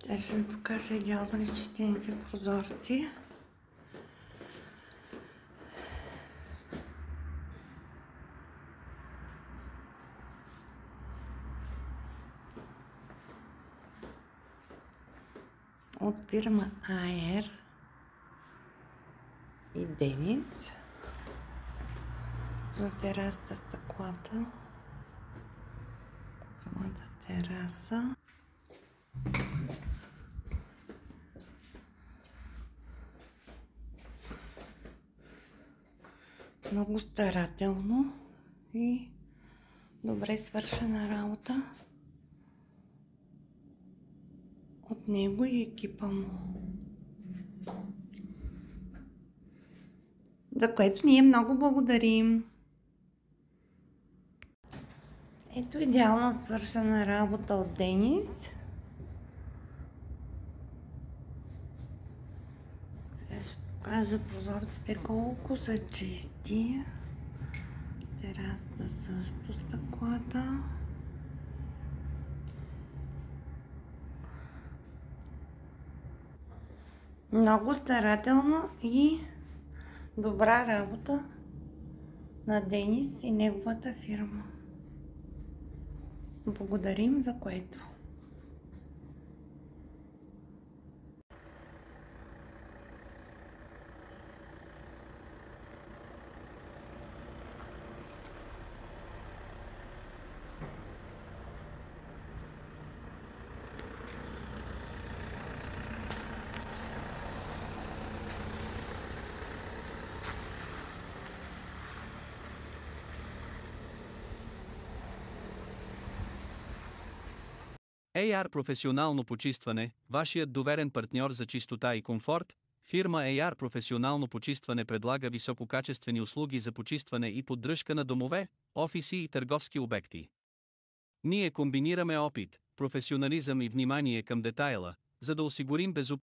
Те ще ви покажа идеално изчистените прозорци. От фирма Aer и Денис. За терасата стъклата. Самата тераса. Много старателно и добре свършена работа от него и екипа му. За което ние много благодарим. Ето идеално свършена работа от Денис. Сега ще покажа прозорците колко са чисти. Терасата също стъклата. Много старателно и добра работа на Денис и неговата фирма. Благодарим за което. AR Професионално почистване, вашият доверен партньор за чистота и комфорт. Фирма AR Професионално почистване предлага висококачествени услуги за почистване и поддръжка на домове, офиси и търговски обекти. Ние комбинираме опит, професионализъм и внимание към детайла, за да осигурим безопасност